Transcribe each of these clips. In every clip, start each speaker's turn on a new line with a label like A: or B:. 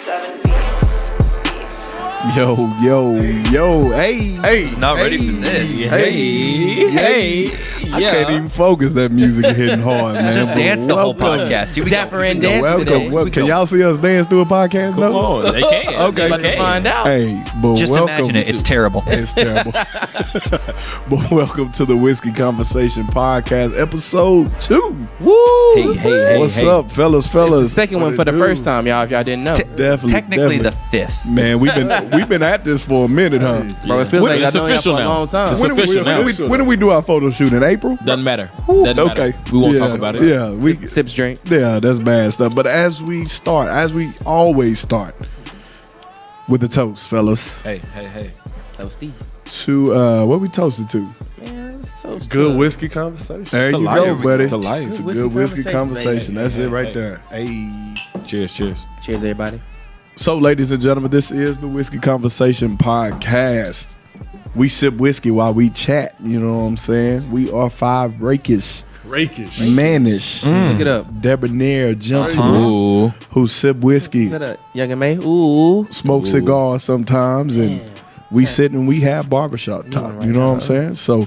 A: 7 beats.
B: Yo, hey.
C: Not ready for this.
B: Hey. I can't even focus. That music hitting hard, man.
C: Just dance the whole podcast. Here we
D: Dapper
C: go.
D: and dance today.
B: Welcome. Can y'all see us dance through a podcast?
E: Come on, they can.
B: Okay.
E: They can.
D: Find out.
B: Hey, but
C: Just
B: welcome.
C: imagine it. It's terrible.
B: It's terrible. But welcome to the Whiskey Conversation Podcast, episode 2.
D: Woo!
E: Hey.
B: What's up, fellas?
D: It's the second one for the first time, y'all. If y'all didn't know,
B: Definitely.
C: Technically the fifth.
B: Man, we've been at this for a minute, huh?
D: bro, it feels like
E: It's
D: I've known y'all
E: official
D: for a
E: now.
D: long time.
E: It's
B: When
E: official now.
B: when did we do our photo shoot? In April?
E: Doesn't matter. Doesn't matter.
B: Okay.
E: We won't
B: Yeah,
E: talk about it.
B: Yeah, we
D: Sips drink.
B: Yeah, that's bad stuff. But as we always start with the toast, fellas.
E: Hey.
D: Toasty.
B: To what we toasted to?
D: Man, it's so
F: Good whiskey conversation.
B: There
E: It's a
B: you
E: life.
B: go, buddy.
E: It's a life.
B: It's a
D: Whiskey
B: good whiskey
D: conversation,
B: conversation. That's it right
E: Hey.
B: there. Hey.
E: Cheers.
D: Cheers, everybody.
B: So, ladies and gentlemen, this is the Whiskey Conversation Podcast. We sip whiskey while we chat. You know what I'm saying? We are 5 rakish, mannish,
D: Look it up.
B: debonair gentlemen
E: Ooh.
B: who sip whiskey,
D: Is that a Young and May? Ooh.
B: smoke cigars sometimes, and we sit and we have barbershop talk. You know what I'm saying? So,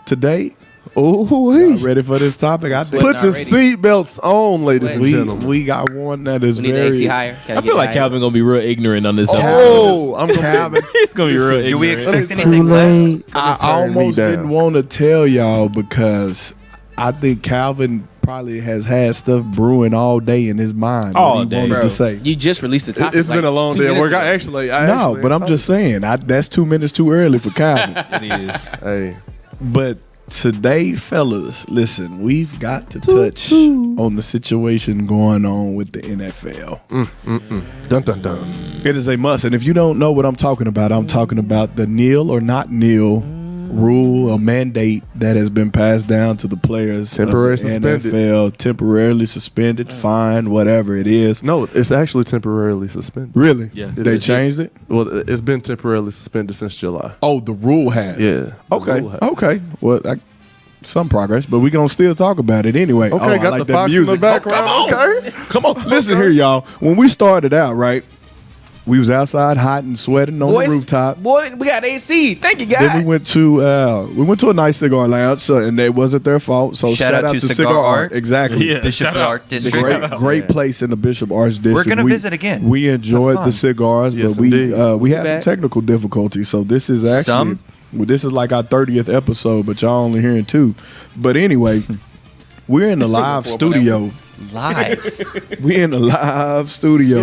B: today, y'all ready for this topic? I think
F: Put your seatbelts on, ladies and
B: we
F: gentlemen.
B: got one that is
D: We need the
B: very.
D: AC higher.
E: I feel like Calvin gonna be real ignorant on this episode.
F: Oh, I'm
B: Calvin,
E: He's gonna be real ignorant.
C: Do we expect anything less?
B: I almost didn't want to tell y'all because I think Calvin probably has had stuff brewing all day in his mind.
E: All
B: what he
E: day.
B: wanted
D: Bro,
B: to say.
D: you just released the topic.
F: It's been a long day at work. I actually
B: But I'm just saying that's 2 minutes too early for Calvin.
E: It is.
F: Hey,
B: But today, fellas, listen, we've got to touch on the situation going on with the NFL.
F: dun dun dun.
B: It is a must. And if you don't know what I'm talking about the kneel or not kneel rule or mandate that has been passed down to the players.
F: Temporarily
B: of the
F: suspended.
B: NFL, temporarily suspended, fined, whatever it is.
F: No, it's actually temporarily suspended.
B: Really?
E: Yeah.
B: They changed it?
F: Well, it's been temporarily suspended since July.
B: Oh, the rule has.
F: Yeah. the
B: Okay.
F: rule has.
B: Okay. Well, some progress, but we're going to still talk about it anyway.
F: Okay,
B: I
F: got
B: like
F: the
B: that
F: fox in
B: music.
F: the background.
B: Oh, come on.
F: Okay.
B: Come on. Listen here, y'all. When we started out, right, we was outside hot and sweating on the rooftop.
D: Boy, we got AC. Thank you, guys.
B: Then we went to a nice cigar lounge, and it wasn't their fault. So shout out to Cigar Art. Exactly.
E: Yeah.
C: Bishop Art District.
B: Great place in the Bishop Arts District.
C: We're gonna visit again.
B: We enjoyed
C: Have
B: the
C: fun.
B: cigars,
F: Yes,
B: but we had some
D: back.
B: technical difficulties. So this is actually this is like our 30th episode, but y'all only hearing 2. But anyway, we're in the live studio.
C: Live.
B: We in the live studio.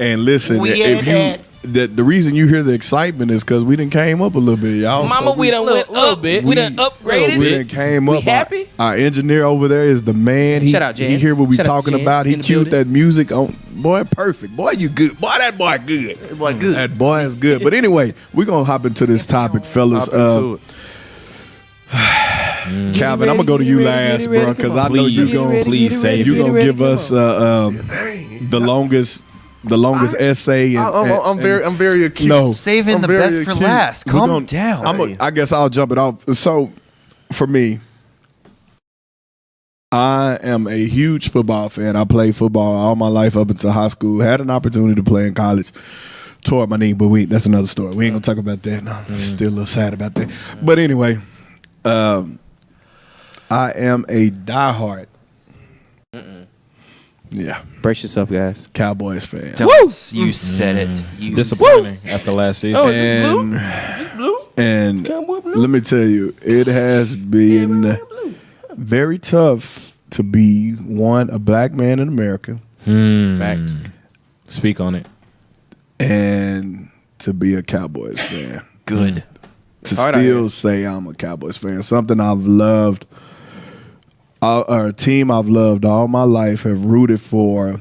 B: And listen, if you the reason you hear the excitement is because we done came up a little bit, y'all.
D: Mama,
B: So
D: we done went up. We done upgraded.
B: We done came
D: We
B: up.
D: happy?
B: Our engineer over there is the man. He,
D: Shout out,
B: he
D: Jens.
B: hear what we
D: Shout out to
B: talking
D: Jens
B: about. He
D: in the
B: cued
D: building.
B: that music on. Boy, perfect. Boy, you good. Boy, that boy good. That boy good. That boy is good. But anyway, we're going to hop into this topic, fellas.
F: Hop into it.
B: Calvin, I'm going to go to you last, bro, because I know you going
E: Please save
B: you
E: it.
B: gonna give us the longest essay. And,
F: I'm very acute.
B: No.
C: Saving
F: I'm
C: the
F: very
C: best for
F: acute.
C: last.
B: We're
C: Calm
B: gonna-
C: down.
B: I guess I'll jump it off. So, for me, I am a huge football fan. I played football all my life up until high school. Had an opportunity to play in college. Tore my knee, but that's another story. We ain't gonna talk about that. No, I'm still a little sad about that. But anyway, I am a diehard. Yeah,
D: Brace yourself, guys.
B: Cowboys fan.
C: You said it. You
E: Disappointing after last season.
B: And let me tell you, it has been very tough to be a black man in America
D: Fact.
E: Speak on it.
B: and to be a Cowboys fan.
C: good.
B: To
D: hard out
B: still
D: here.
B: say I'm a Cowboys fan. Something I've loved, a team I've loved all my life, have rooted for,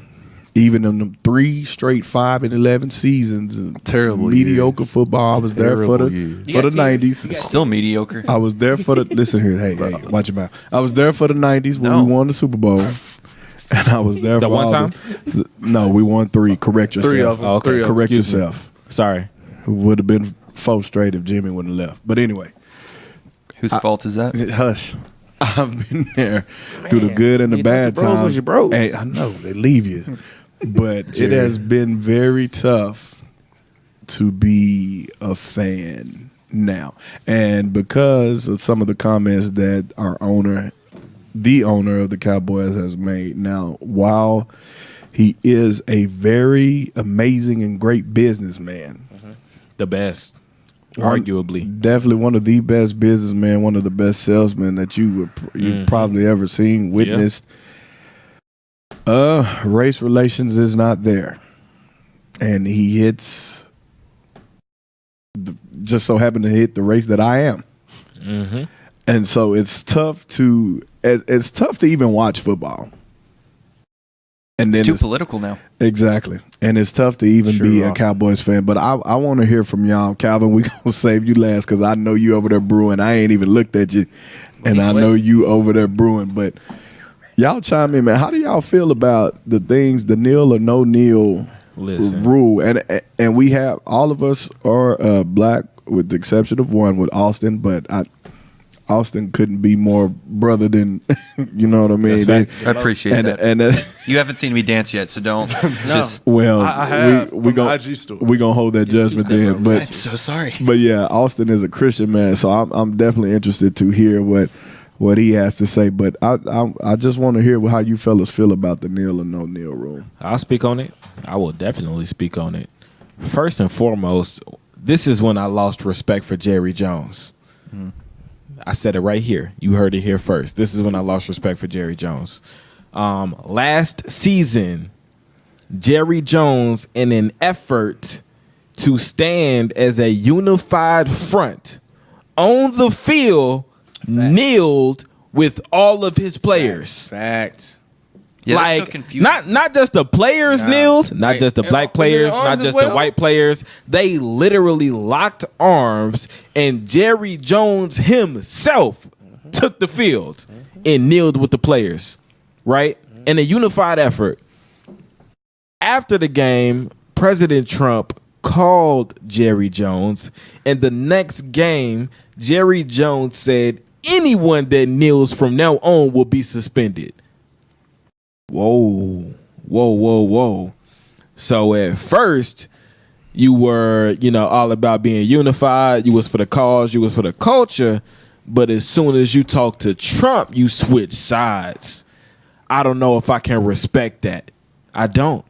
B: even in the 3 straight 5-11 seasons.
F: Terrible
B: mediocre football. I was there for
F: Terrible
B: the
F: years.
D: You
B: for the
D: got teams.
B: 90s.
D: You got
C: Still mediocre.
B: I was there for the listen here. Hey, watch your mouth. I was there for the 90s when
C: No.
B: we won the Super Bowl. And I was there
E: The
B: for
E: one
B: all
E: time?
B: No, we won 3. Correct yourself.
F: 3 of them.
E: Oh, okay.
F: 3 of them.
B: Correct
E: Excuse me.
B: yourself.
E: Sorry.
B: It would have been 4 straight if Jimmy wouldn't have left. But anyway,
C: Whose fault is that?
B: hush. I've been there through the good and the
D: you thought your
B: bad
D: bros
B: times.
D: was your bros.
B: Hey, I know they leave you, but it has been very tough to be a fan now, and because of some of the comments that the owner of the Cowboys has made. Now, while he is a very amazing and great businessman,
E: The best, arguably.
B: definitely one of the best businessmen, one of the best salesmen that you've probably ever seen, witnessed. Race relations is not there, and he hits. Just so happened to hit the race that I am, and so it's tough to even watch football. And then
C: It's too political now.
B: Exactly. And it's tough to even be a Cowboys fan. But I want to hear from y'all. Calvin, we going to save you last because I know you over there brewing. I ain't even looked at you. And I know you over there brewing. But y'all chime in, man. How do y'all feel about the things, the nil or no nil rule? And we have, all of us are black with the exception of one with Austin. But Austin couldn't be more brother than, you know what I mean?
C: I appreciate that.
B: And
C: you haven't seen me dance yet, so don't. Just,
B: well,
F: I have
B: we
F: from
B: gonna
F: the IG store.
B: we gonna hold that judgment then.
C: I'm
B: But
C: so sorry.
B: but yeah, Austin is a Christian man, so I'm definitely interested to hear what he has to say. But I just want to hear how you fellas feel about the nil or no nil rule.
E: I'll speak on it. I will definitely speak on it. First and foremost, this is when I lost respect for Jerry Jones. I said it right here. You heard it here first. This is when I lost respect for Jerry Jones. Last season, Jerry Jones, in an effort to stand as a unified front on the field, kneeled with all of his players.
D: Facts.
C: Yeah, that's so
E: Like
C: confusing.
E: not just the players kneeled, not just the black players, not just the white players. They literally locked arms, and Jerry Jones himself took the field and kneeled with the players, right? In a unified effort. After the game, President Trump called Jerry Jones, and the next game, Jerry Jones said anyone that kneels from now on will be suspended. Whoa. So at first, you were, all about being unified. You was for the cause. You was for the culture. But as soon as you talk to Trump, you switch sides. I don't know if I can respect that. I don't.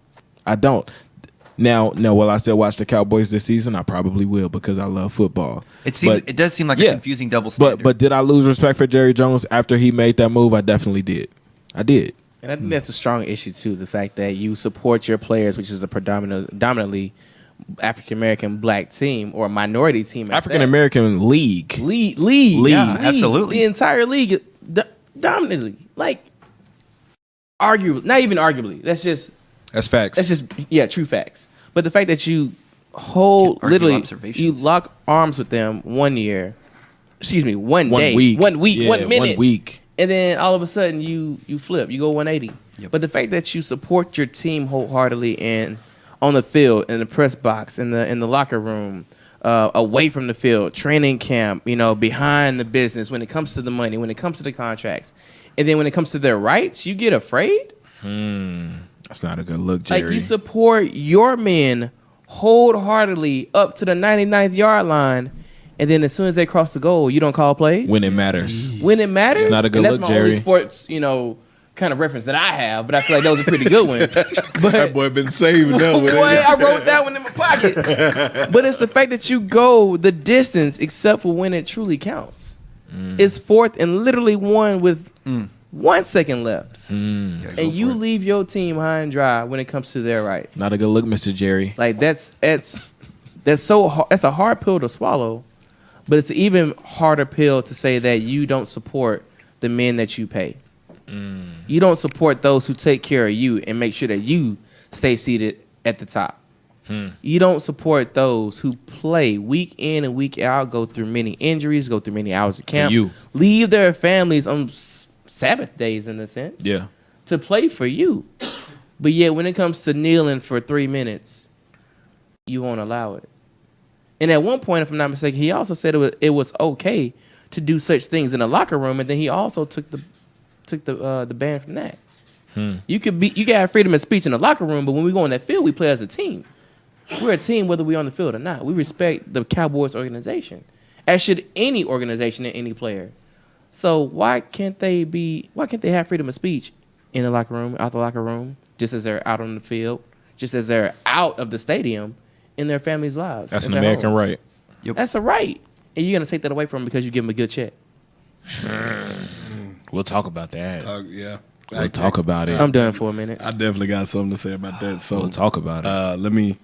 E: Now, will I still watch the Cowboys this season? I probably will because I love football.
C: It does seem like a confusing double standard.
E: But did I lose respect for Jerry Jones after he made that move? I definitely did. I did.
D: And I think that's a strong issue too. The fact that you support your players, which is a dominantly African American black team or minority team.
E: African American league.
D: League.
C: Yeah, absolutely.
D: The entire league, dominantly, like arguably, not even arguably.
E: That's facts.
D: That's just true facts. But the fact that you hold
C: Can't argue
D: literally,
C: observations.
D: you lock arms with them 1 year. Excuse me, one day,
E: week.
D: 1 week,
E: Yeah,
D: 1 minute,
E: 1 week.
D: and then all of a sudden you flip, you go 180.
C: Yep.
D: But the fact that you support your team wholeheartedly and on the field, in the press box, in the locker room, away from the field, training camp, behind the business, when it comes to the money, when it comes to the contracts, and then when it comes to their rights, you get afraid.
E: That's not a good look, Jerry.
D: Like you support your men wholeheartedly up to the 99th yard line, and then as soon as they cross the goal, you don't call plays
E: when it matters.
D: when it matters.
E: It's not a good
D: and
E: look,
D: that's my only
E: Jerry.
D: sports, kind of reference that I have, but I feel like that was a pretty good one. But
B: That boy been saving that
D: boy, I wrote that one in my pocket. But it's the fact that you go the distance, except for when it truly counts. It's fourth and literally one with 1 second left, and you leave your team high and dry when it comes to their rights.
E: Not a good look, Mr. Jerry.
D: Like that's so hard. That's a hard pill to swallow, but it's an even harder pill to say that you don't support the men that you pay. You don't support those who take care of you and make sure that you stay seated at the top. You don't support those who play week in and week out, go through many injuries, go through many hours of camp,
E: you.
D: leave their families on Sabbath days in a sense,
E: Yeah.
D: to play for you. But yet when it comes to kneeling for 3 minutes, you won't allow it. And at one point, if I'm not mistaken, he also said it was okay to do such things in the locker room, and then he also took the ban from that. You can have freedom of speech in the locker room, but when we go on that field, we play as a team. We're a team whether we're on the field or not. We respect the Cowboys organization, as should any organization and any player. So why can't they have freedom of speech in the locker room, out the locker room, just as they're out on the field, just as they're out of the stadium in their families' lives?
E: That's an American right.
C: Yep.
D: That's a right. And you're going to take that away from them because you give them a good check.
E: We'll talk about that.
B: Yeah.
E: We'll talk about it.
D: I'm done for a minute.
B: I definitely got something to say about that. So
E: We'll talk about it.
B: let me.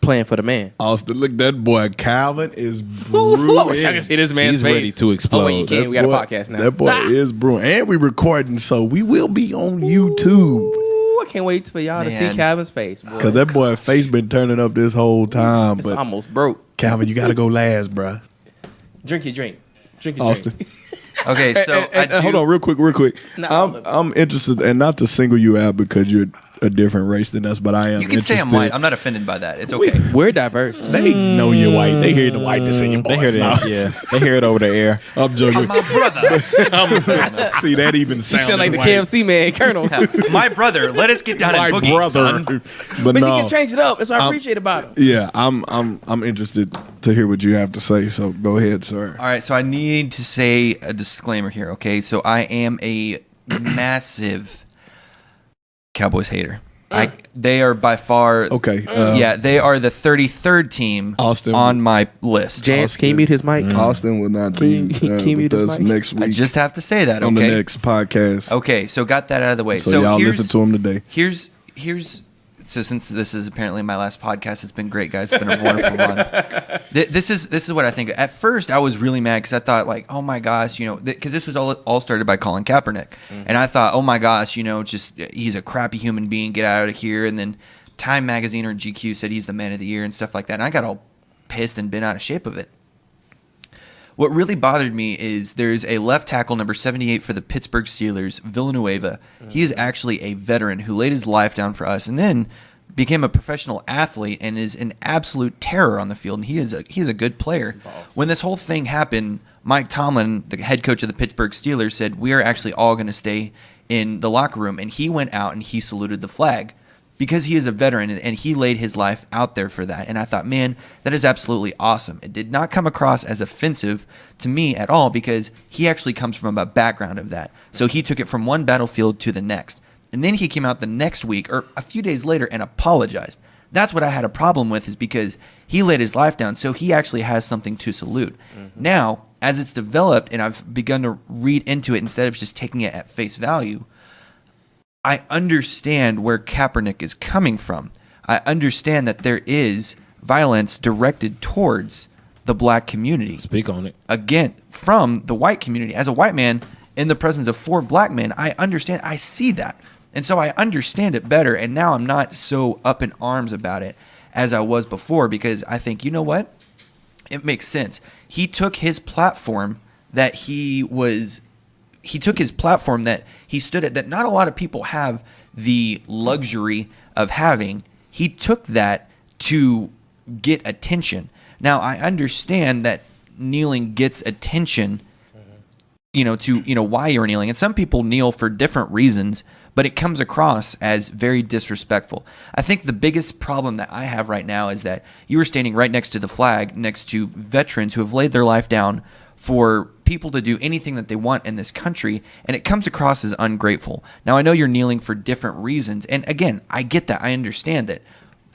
D: Playing for the man.
B: Austin, look, that boy Calvin is
D: I
B: brewing.
D: wish I could see this man's
E: He's
D: face.
E: ready to explode.
D: Oh, wait, you can't. We got a podcast now.
B: That boy is brewing. And we recording, so we will be on YouTube.
D: Ooh, I can't wait for y'all to see
C: Man.
D: Calvin's face. Boy.
B: Because that boy face been turning up this whole time.
D: It's
B: But
D: almost broke.
B: Calvin, you got to go last, bruh.
D: Drink your drink. Drink your
B: Austin.
D: drink.
C: Okay, so
B: Hold on, real quick.
D: Not all of it.
B: I'm interested, and not to single you out because you're a different race than us, but I am
C: You can say
B: interested.
C: I'm white. I'm not offended by that. It's okay.
D: We're diverse.
B: They know you're white. They hear the whiteness in your
E: They
B: voice.
E: hear
B: now.
E: that. Yeah, they hear it over the air.
B: I'm joking.
C: My brother.
B: See, that even
D: You
B: sounds
D: sound like the
B: white.
D: KFC man, Colonel.
C: My brother. Let us get down
B: My
C: and boogie,
B: brother.
C: son.
B: But
D: But
B: no.
D: he can change it up. That's what I appreciate about him.
B: Yeah, I'm interested to hear what you have to say. So go ahead, sir.
C: All right, so I need to say a disclaimer here, okay? So I am a massive Cowboys hater. They are by far
B: Okay.
C: they are the 33rd team
B: Austin.
C: on my list.
D: James, can you mute his mic?
B: Austin will not be
D: Can you
B: with
D: mute his
B: us
D: mic?
B: next
C: I
B: week
C: just have to say that,
B: on the
C: okay?
B: next podcast.
C: Okay, so got that out of the way.
B: So y'all
C: here's,
B: listen to him today.
C: Here's so since this is apparently my last podcast, it's been great, guys. It's been a wonderful run. This is what I think. At first, I was really mad because I thought like, oh my gosh, because this was all started by Colin Kaepernick, and I thought, oh my gosh, just he's a crappy human being. Get out of here. And then Time Magazine or GQ said he's the man of the year and stuff like that, and I got all pissed and bent out of shape of it. What really bothered me is there's a left tackle, number 78 for the Pittsburgh Steelers, Villanueva. He is actually a veteran who laid his life down for us and then became a professional athlete and is an absolute terror on the field. And he is a good player. When this whole thing happened, Mike Tomlin, the head coach of the Pittsburgh Steelers, said, we are actually all going to stay in the locker room. And he went out and he saluted the flag, because he is a veteran and he laid his life out there for that. And I thought, man, that is absolutely awesome. It did not come across as offensive to me at all because he actually comes from a background of that. So he took it from one battlefield to the next. And then he came out the next week or a few days later and apologized. That's what I had a problem with, is because he laid his life down. So he actually has something to salute. Now, as it's developed and I've begun to read into it instead of just taking it at face value, I understand where Kaepernick is coming from. I understand that there is violence directed towards the black community.
E: Speak on it.
C: Again, from the white community. As a white man in the presence of 4 black men, I understand. I see that. And so I understand it better. And now I'm not so up in arms about it as I was before, because I think, you know what? It makes sense. He took his platform that he stood at, that not a lot of people have the luxury of having. He took that to get attention. Now, I understand that kneeling gets attention, why you're kneeling. And some people kneel for different reasons, but it comes across as very disrespectful. I think the biggest problem that I have right now is that you were standing right next to the flag, next to veterans who have laid their life down for people to do anything that they want in this country, and it comes across as ungrateful. Now, I know you're kneeling for different reasons, and again, I get that, I understand that,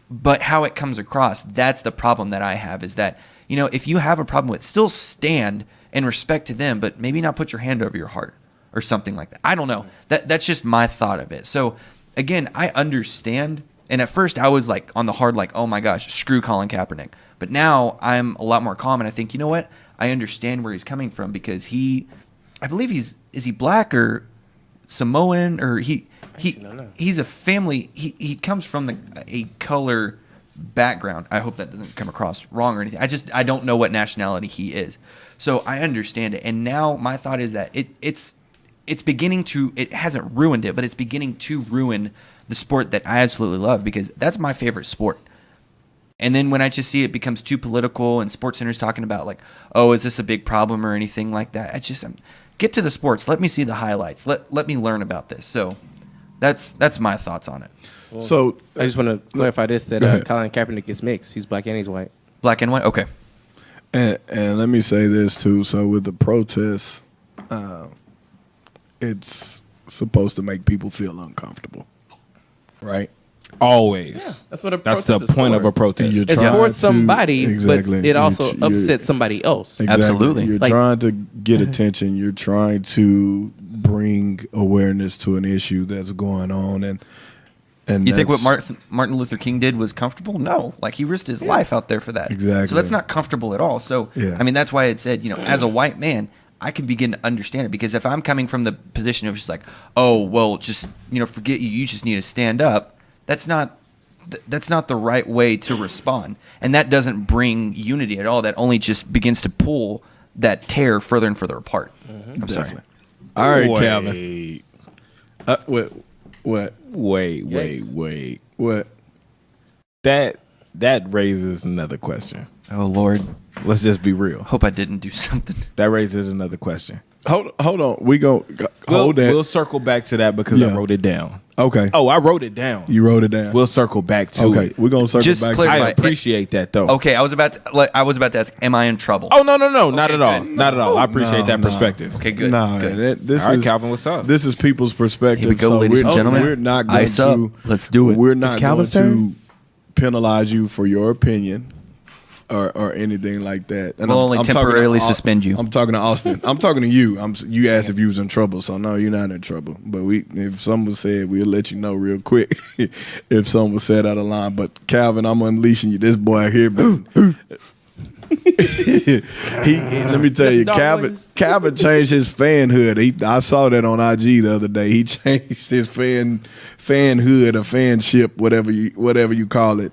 C: but how it comes across, that's the problem that I have, is that, if you have a problem with it, still stand in respect to them, but maybe not put your hand over your heart or something like that. I don't know. That's just my thought of it. So, again, I understand, and at first I was like on the hard, like, oh my gosh, screw Colin Kaepernick, but now I'm a lot more calm, and I think, you know what? I understand where he's coming from, because I believe is he black or Samoan, or he's a family. He comes from a color background. I hope that doesn't come across wrong or anything. I don't know what nationality he is. So I understand it. And now my thought is that it's beginning to, it hasn't ruined it, but it's beginning to ruin the sport that I absolutely love, because that's my favorite sport. And then when I just see it becomes too political and Sports Center's talking about like, oh, is this a big problem or anything like that? Get to the sports. Let me see the highlights. Let me learn about this. So that's my thoughts on it.
D: Well,
B: So
D: I just want to clarify this that
B: Go ahead.
D: Colin Kaepernick is mixed. He's black and he's white.
C: Black and white. Okay.
B: and let me say this too. So with the protests, it's supposed to make people feel uncomfortable, right?
E: Always.
D: That's what a
E: That's the
D: protest is
E: point
D: for.
E: of a protest.
B: You're
D: It's
B: trying
D: for
B: to-
D: somebody,
B: exactly.
D: but it also
B: You're-
D: upsets somebody else.
B: Exactly.
C: Absolutely.
B: You're
D: Like-
B: trying to get attention. You're trying to bring awareness to an issue that's going on, and
C: You think what
B: that's-
C: Martin Luther King did was comfortable? No, like he risked his life out there for that.
B: Exactly.
C: So that's not comfortable at all. So
B: Yeah.
C: I mean, that's why it said, as a white man, I can begin to understand it because if I'm coming from the position of just like, oh, well, just forget you. You just need to stand up. That's not the right way to respond, and that doesn't bring unity at all. That only just begins to pull that tear further and further apart. I'm sorry.
B: Definitely. All right,
E: Wait,
B: Calvin. What?
E: Wait. That raises another question.
C: Oh Lord,
E: Let's just be real.
C: hope I didn't do something.
E: That raises another question.
B: Hold on. We hold that.
E: We'll circle back to that because I
B: Yeah.
E: wrote it down.
B: Okay.
E: Oh, I wrote it down.
B: You wrote it down.
E: We'll circle back to
B: okay.
E: it.
B: We're gonna circle
C: Just
B: back.
C: clarify.
B: to
E: I appreciate that though.
C: Okay, I was about to ask, am I in trouble?
E: Oh no, not
C: Okay,
E: at all.
C: good.
E: Not at all. I appreciate that
B: No.
E: perspective.
C: Okay, good.
B: Nah,
C: good.
B: this
E: All right,
B: is
E: Calvin, what's up?
B: This is people's perspective.
C: Here we go,
B: so
C: ladies and
B: we're-
C: gentlemen.
B: We're not going
C: Ice up.
B: to.
C: Let's do it.
B: We're not going
D: Calvin's
B: to
D: turn?
B: penalize you for your opinion or anything like that. And
C: We'll only
B: talking to
C: temporarily suspend you.
B: I'm talking to Austin. I'm talking to you. You asked if you was in trouble, so no, you're not in trouble. But if someone said, we'll let you know real quick if someone said out of line. But Calvin, I'm unleashing you. This boy here, but let me tell you,
D: Dog voices.
B: Calvin changed his fanhood. I saw that on IG the other day. He changed his fanhood or fanship, whatever you call it.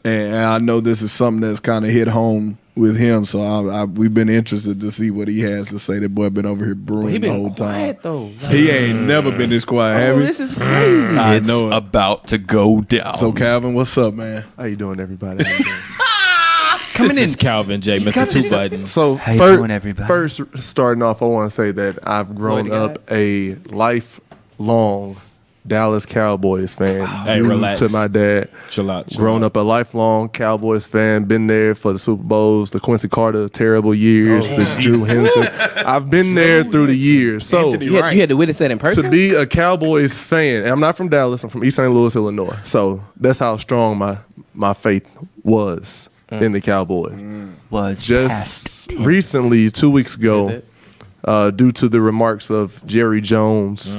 B: And I know this is something that's kind of hit home with him. So we've been interested to see what he has to say. That boy been over here brewing
D: He
B: the whole
D: been
B: time.
D: quiet though.
B: He ain't never been this quiet, have
D: Oh,
B: he?
D: this is crazy.
B: I
C: It's
B: know it.
C: about to go down.
B: So Calvin, what's up, man?
F: How you doing, everybody? How you doing?
C: coming
E: This
C: in.
E: is Calvin J. Mr. Two Buttons.
F: So
C: How you doing, everybody?
F: First, starting off, I want to say that I've grown
D: Bloody
F: up a lifelong Dallas Cowboys fan.
E: Hey,
F: due
E: relax.
F: To my dad.
E: Chill out.
F: Grown up a lifelong Cowboys fan. Been there for the Super Bowls, the Quincy Carter terrible years, the Drew Henson. I've been there through the years. So
B: Anthony
D: You had to witness that in person.
F: to be a Cowboys fan, and I'm not from Dallas. I'm from East St. Louis, Illinois. So that's how strong my faith was in the Cowboys.
C: was
F: Just recently, 2 weeks ago, due to the remarks of Jerry Jones,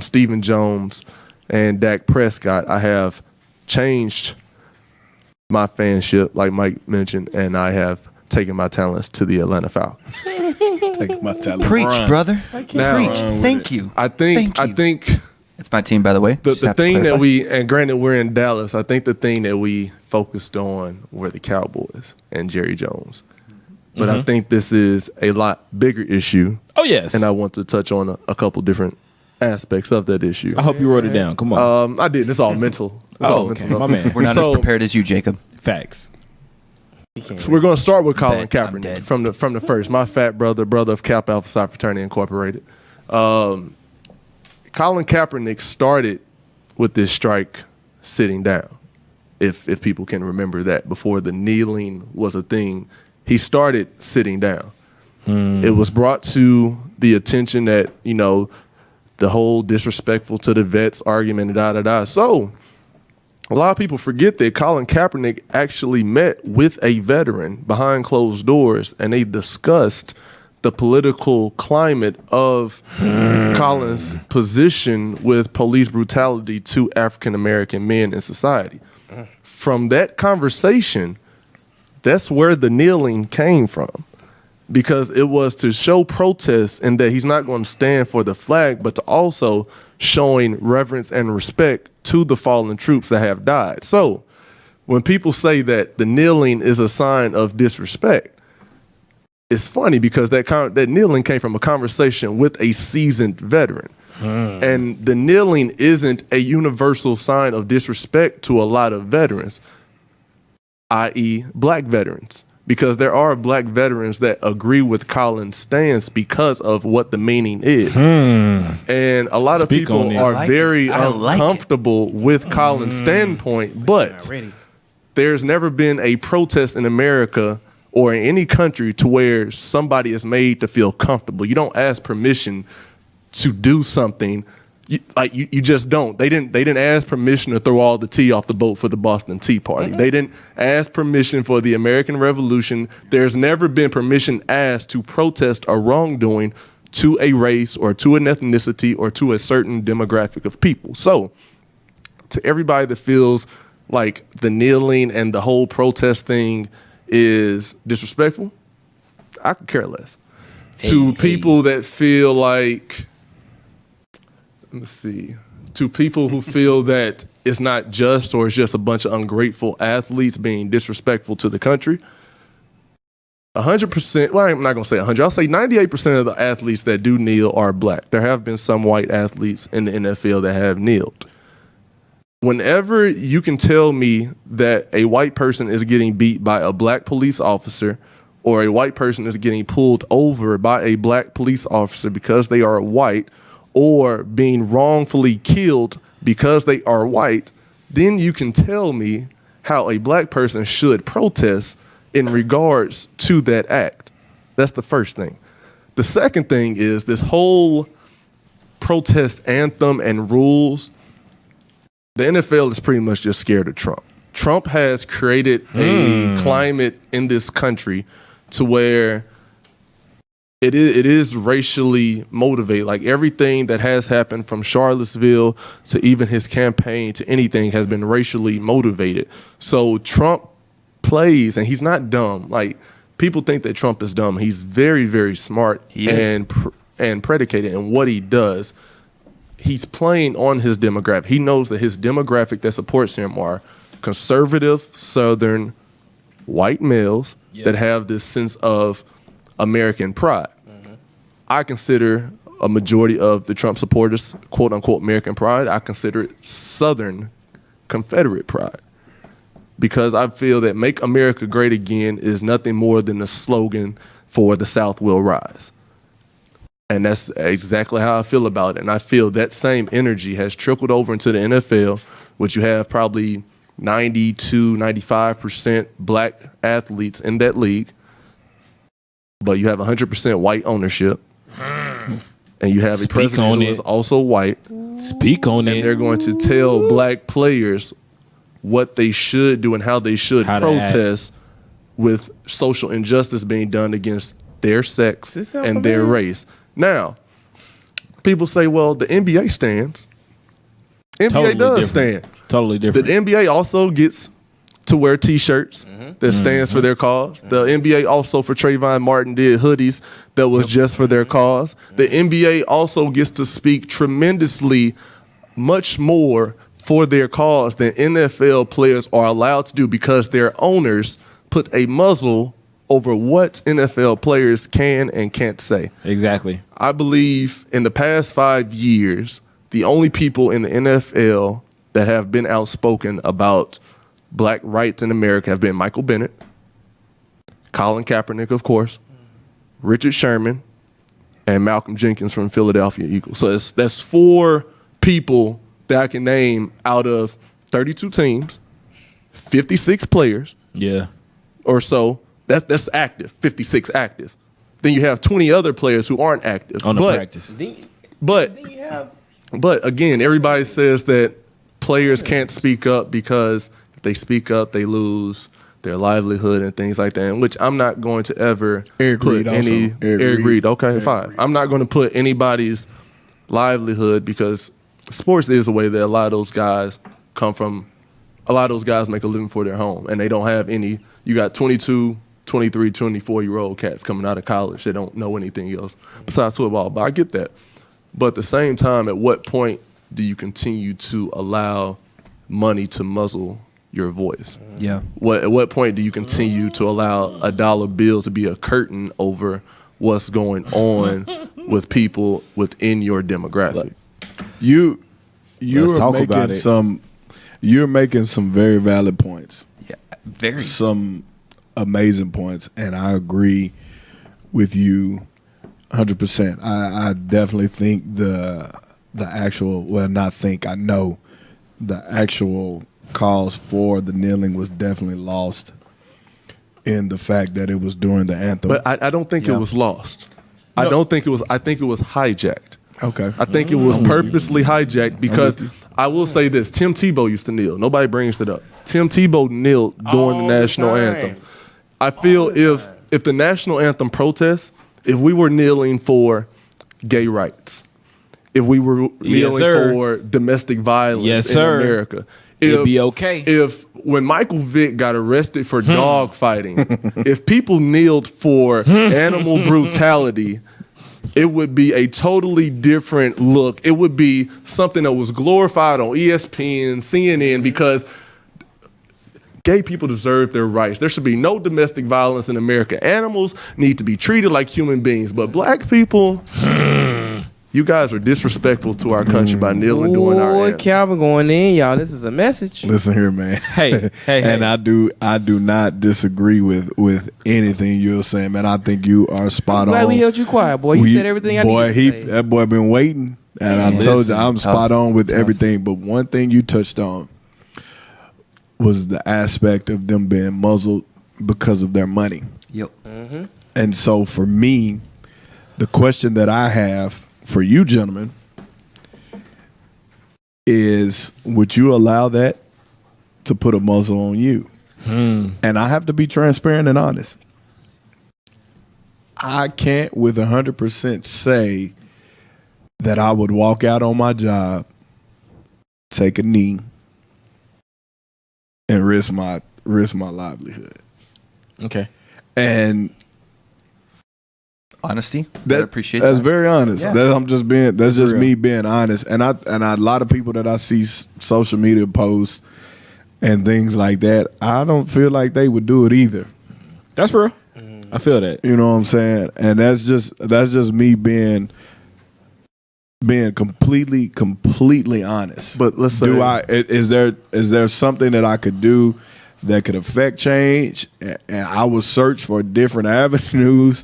F: Stephen Jones, and Dak Prescott, I have changed my fanship, like Mike mentioned, and I have taken my talents to the Atlanta Falcons.
B: Take my talent.
C: Preach, brother.
F: Now,
C: Preach. Thank you.
F: I think
C: It's my team, by the way.
F: the
C: Just have to
F: thing that
C: clarify.
F: and granted we're in Dallas, I think the thing that we focused on were the Cowboys and Jerry Jones. But I think this is a lot bigger issue,
E: Oh yes.
F: and I want to touch on a couple different aspects of that issue.
E: I hope you wrote it down. Come on.
F: I did. It's all mental. It's all
E: okay.
F: mental.
E: My man.
C: We're not
F: So-
C: as prepared as you, Jacob.
E: Facts.
F: So we're going to start with Colin
C: I'm dead.
F: Kaepernick from the first. My fat brother of Kappa Alpha Psi Fraternity Incorporated. Colin Kaepernick started with this strike sitting down. If people can remember that, before the kneeling was a thing, he started sitting down. It was brought to the attention that, the whole disrespectful to the vets argument, da. So a lot of people forget that Colin Kaepernick actually met with a veteran behind closed doors, and they discussed the political climate of Colin's position with police brutality to African American men in society. From that conversation, that's where the kneeling came from, because it was to show protest and that he's not going to stand for the flag, but to also showing reverence and respect to the fallen troops that have died. So when people say that the kneeling is a sign of disrespect, it's funny because that kneeling came from a conversation with a seasoned veteran. And the kneeling isn't a universal sign of disrespect to a lot of veterans. i.e., black veterans. Because there are black veterans that agree with Colin's stance because of what the meaning is. And a lot of
E: Speak
F: people
E: on it.
F: are
C: I like
F: very
C: it. I like it.
F: uncomfortable with Colin's standpoint, but there's never been a protest in America or in any country to where somebody is made to feel comfortable. You don't ask permission to do something. You just don't. They didn't ask permission to throw all the tea off the boat for the Boston Tea Party. They didn't ask permission for the American Revolution. There's never been permission asked to protest a wrongdoing to a race or to an ethnicity or to a certain demographic of people. So, to everybody that feels like the kneeling and the whole protest thing is disrespectful, I could care less. To people that feel like, let me see, to people who feel that it's not just or it's just a bunch of ungrateful athletes being disrespectful to the country, 100%, well, I'm not going to say 100, I'll say 98% of the athletes that do kneel are black. There have been some white athletes in the NFL that have kneeled. Whenever you can tell me that a white person is getting beat by a black police officer or a white person is getting pulled over by a black police officer because they are white or being wrongfully killed because they are white, then you can tell me how a black person should protest in regards to that act. That's the first thing. The second thing is this whole protest anthem and rules. The NFL is pretty much just scared of Trump. Trump has created a climate in this country to where it is racially motivated. Like everything that has happened from Charlottesville to even his campaign to anything has been racially motivated. So Trump plays, and he's not dumb. Like people think that Trump is dumb. He's very, very smart and predicated in what he does. He's playing on his demographic. He knows that his demographic that supports him are conservative, Southern, white males that have this sense of American pride. I consider a majority of the Trump supporters, quote unquote, American pride. I consider it Southern Confederate pride because I feel that Make America Great Again is nothing more than a slogan for the South will rise. And that's exactly how I feel about it. And I feel that same energy has trickled over into the NFL, which you have probably 92, 95% black athletes in that league. But you have 100% white ownership. And you have a president who is also white.
E: Speak on
F: and
E: it.
F: they're going to tell black players what they should do and how they should protest with social injustice being done against their sex and their race. Now, people say, well, the NBA stands. NBA
E: Totally
F: does
E: different.
F: stand.
E: Totally different.
F: The NBA also gets to wear T-shirts that stands for their cause. The NBA also for Trayvon Martin did hoodies that was just for their cause. The NBA also gets to speak tremendously much more for their cause than NFL players are allowed to do because their owners put a muzzle over what NFL players can and can't say.
E: Exactly.
F: I believe in the past 5 years, the only people in the NFL that have been outspoken about black rights in America have been Michael Bennett, Colin Kaepernick, of course, Richard Sherman, and Malcolm Jenkins from Philadelphia Eagles. So that's 4 people that I can name out of 32 teams, 56 players.
E: Yeah.
F: Or so. That's active, 56 active. Then you have 20 other players who aren't active.
E: On the practice.
F: But again, everybody says that players can't speak up because if they speak up, they lose their livelihood and things like that, in which I'm not going to ever
B: Eric
F: put
B: Reed
F: any
B: also. Eric
F: Eric
B: Reed.
F: Reed. Okay, fine. I'm not going to put anybody's livelihood because sports is a way that a lot of those guys come from. A lot of those guys make a living for their home, and they don't have any. You got 22, 23, 24-year-old cats coming out of college. They don't know anything else besides football. But I get that. But at the same time, at what point do you continue to allow money to muzzle your voice?
C: Yeah.
F: At what point do you continue to allow a dollar bill to be a curtain over what's going on with people within your demographic?
B: You're
E: talk about
B: making
E: it.
B: some. You're making some very valid points.
C: Yeah. Very.
B: some amazing points, and I agree with you 100%. I definitely think the actual, well, not think, I know the actual cause for the kneeling was definitely lost in the fact that it was during the anthem.
F: But I don't think it was lost. I don't think it was. I think it was hijacked.
B: Okay.
F: I think it was purposely hijacked because I will say this: Tim Tebow used to kneel. Nobody brings it up. Tim Tebow kneeled during the national anthem. I feel if the national anthem protests, if we were kneeling for gay rights, if we were kneeling for domestic violence in America,
E: it'd be okay.
F: If when Michael Vick got arrested for dog fighting, if people kneeled for animal brutality, it would be a totally different look. It would be something that was glorified on ESPN, CNN, because gay people deserve their rights. There should be no domestic violence in America. Animals need to be treated like human beings, but black people, you guys are disrespectful to our country by kneeling during our anthem.
D: Calvin going in, y'all. This is a message.
B: Listen here, man.
E: Hey.
B: And I do not disagree with anything you're saying, man. I think you are spot on.
D: Glad we held you quiet, boy. You said everything I needed to say.
B: That boy been waiting, and I told you I'm spot on with everything. But one thing you touched on was the aspect of them being muzzled because of their money.
C: Yep.
B: And so for me, the question that I have for you gentlemen is, would you allow that to put a muzzle on you? And I have to be transparent and honest. I can't with 100% say that I would walk out on my job, take a knee, and risk my livelihood.
E: Okay.
C: And honesty. I appreciate
B: that's
C: that.
B: very honest.
C: Yeah.
B: That's just me being honest. And a lot of people that I see social media posts and things like that, I don't feel like they would do it either.
E: That's real. I feel that.
B: You know what I'm saying? And that's just me being completely honest.
F: But let's say,
B: is there something that I could do that could affect change? And I will search for different avenues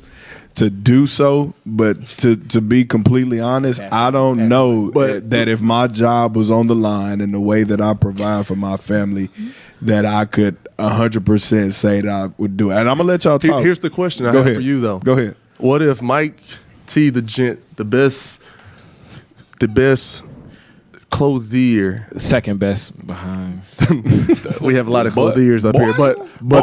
B: to do so, but to be completely honest, I don't know that if my job was on the line and the way that I provide for my family, that I could 100% say that I would do it. And I'm gonna let y'all talk.
F: Here's the question I have for you though.
B: Go ahead.
F: What if Mike T, the best clothier,
E: second best behind.
F: we have a lot of clothiers up here, but the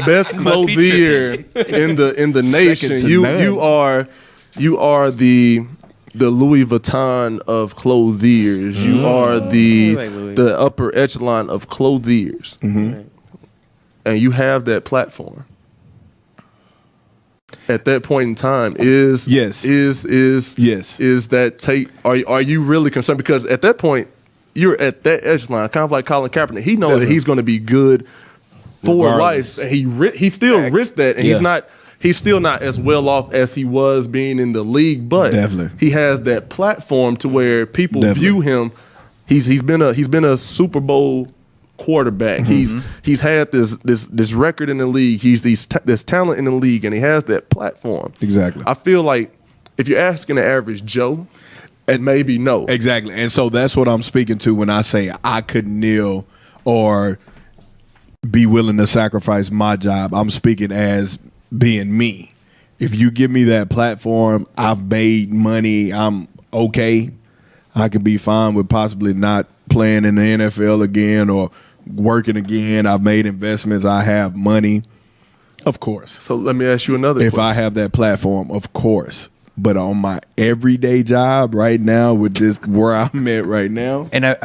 F: best clothier in the nation. You are the Louis Vuitton of clothiers. You are the upper echelon of clothiers, and you have that platform. At that point in time, is that take? Are you really concerned? Because at that point, you're at that echelon, kind of like Colin Kaepernick. He knows that he's going to be good for life. And he still risked that, and he's still not as well off as he was being in the league. But he has that platform to where people view him. He's been a Super Bowl quarterback. He's had this record in the league. He's this talent in the league, and he has that platform.
B: Exactly.
F: I feel like if you're asking the average Joe, and maybe no.
B: Exactly. And so that's what I'm speaking to when I say I could kneel or be willing to sacrifice my job. I'm speaking as being me. If you give me that platform, I've made money, I'm okay. I could be fine with possibly not playing in the NFL again or working again. I've made investments. I have money. Of course.
F: So let me ask you another question.
B: If I have that platform, of course. But on my everyday job right now with this where I'm at right now,
C: and
B: I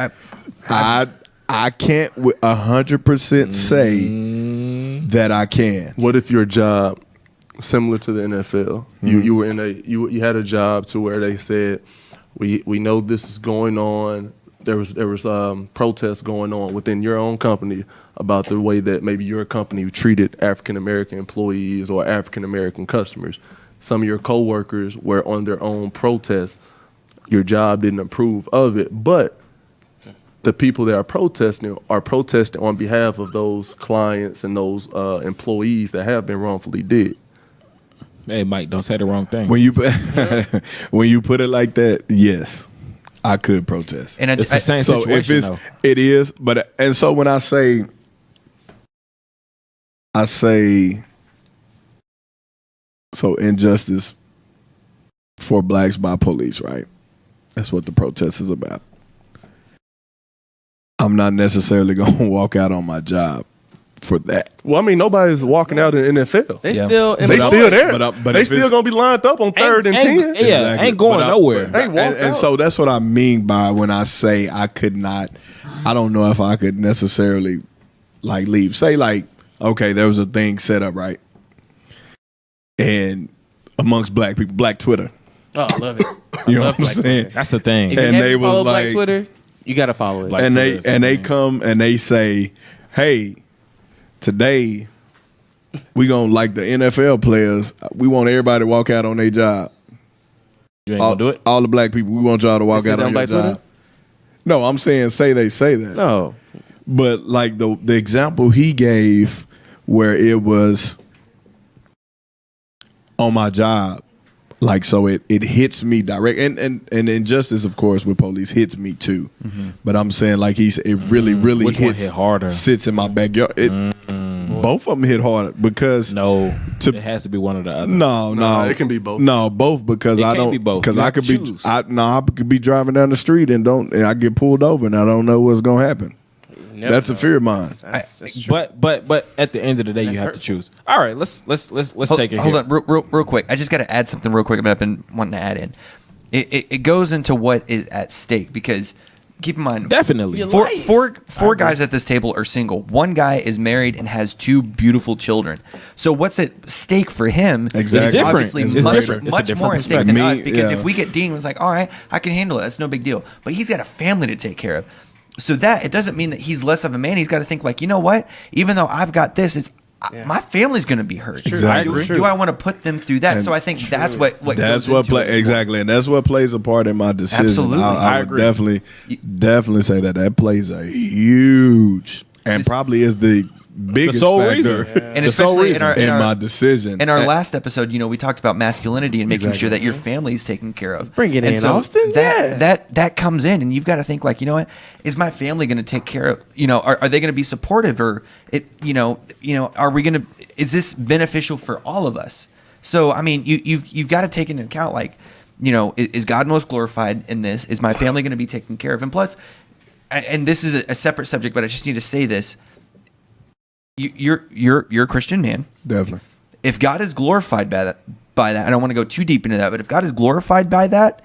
B: can't 100% say that I can.
F: What if your job, similar to the NFL, you were you had a job to where they said, we know this is going on. There was protests going on within your own company about the way that maybe your company treated African American employees or African American customers. Some of your coworkers were on their own protest. Your job didn't approve of it, but the people that are protesting on behalf of those clients and those employees that have been wrongfully dead.
E: Hey, Mike, don't say the wrong thing.
B: When you when you put it like that, yes, I could protest.
C: And
E: It's the same
B: So if
E: situation,
B: it's
E: though.
B: it is, but and so when I say so injustice for blacks by police, right? That's what the protest is about. I'm not necessarily going to walk out on my job for that.
F: Well, I mean, nobody's walking out in the NFL.
D: They
C: Yeah.
D: still
F: They still there.
B: But
F: They
B: if
F: still
B: it's-
F: gonna be lined up on 3rd and 10.
E: Yeah,
B: Exactly.
E: ain't going
B: But
E: nowhere.
F: Ain't walked
B: and
F: out.
B: so that's what I mean by when I say I could not. I don't know if I could necessarily like leave. Say like, okay, there was a thing set up, right? And amongst black people, Black Twitter.
D: Oh, I love it.
B: You know
D: love
B: what I'm
D: Black
B: saying?
D: Twitter.
E: That's the thing.
D: If you
B: And
D: haven't
B: they was
D: followed Black
B: like-
D: Twitter, you gotta follow it.
E: Like-
B: And
E: Twitter
B: they
E: is the
B: come and they say, hey, today we gonna like the NFL players. We want everybody to walk out on their job.
E: You ain't gonna do it?
B: All the black people, we want y'all to walk
D: They
B: out
D: say
B: on
D: that
B: your
D: on Black
B: job.
D: Twitter?
B: No, I'm saying they say that.
D: No,
B: But like the example he gave where it was on my job, like so it hits me direct and injustice of course with police hits me too. But I'm saying like it really
E: Which one
B: hits
E: hit harder?
B: sits in my backyard. Both of them hit harder because
E: No,
B: To-
E: it has to be one or the other.
B: no,
F: it can be both.
B: No, both because
E: It
B: I
E: can't
B: don't
E: be both.
B: because
E: You
B: I
E: have to
B: could be
E: choose.
B: I could be driving down the street and I get pulled over and I don't know what's gonna happen.
D: never
B: That's a
D: know.
B: fear of mine.
D: That's true.
E: But at the end of the day, you
D: That's
E: have
D: hurt.
E: to choose. All right, let's take it.
C: Hold
E: here.
C: on, real quick. I just got to add something real quick that I've been wanting to add in. It goes into what is at stake because keep in mind,
E: Definitely.
D: You
C: four guys at this table are single. One guy is married and has 2 beautiful children. So what's at stake for him?
B: Exactly.
C: Is
B: It's different.
C: obviously
B: It's
C: much,
B: different.
E: It's a
C: much
E: different
C: more at stake
B: perspective.
C: than
B: Me,
C: us because
B: yeah.
C: if we get dinged, it's like, all right, I can handle it. That's no big deal. But he's got a family to take care of. So that it doesn't mean that he's less of a man. He's got to think like, you know what? Even though I've got this, my family's going to be hurt.
B: Exactly.
C: Do I want to put them through that?
B: And
C: so I think that's what
B: That's
C: goes
B: what
C: into
B: play
C: it as well.
B: exactly, and that's what plays a part in my decision.
C: Absolutely.
B: I
C: I
B: would
C: agree.
B: definitely say that plays a huge and probably is the biggest
E: sole
B: factor
E: reason.
C: And
E: The sole
C: especially in
E: reason.
C: our,
B: in my decision.
C: in our last episode, we talked about masculinity and making
B: Exactly.
C: sure that your family is taken care of.
D: Bring it
C: And
D: in,
C: so
D: Austin. Yeah.
C: That comes in, and you've got to think like, you know what? Is my family going to take care of? Are they going to be supportive, or are we going to? Is this beneficial for all of us? So I mean, you've got to take into account like, is God most glorified in this? Is my family going to be taken care of? And plus, and this is a separate subject, but I just need to say this. You're a Christian man.
B: Definitely.
C: If God is glorified by that, I don't want to go too deep into that, but if God is glorified by that,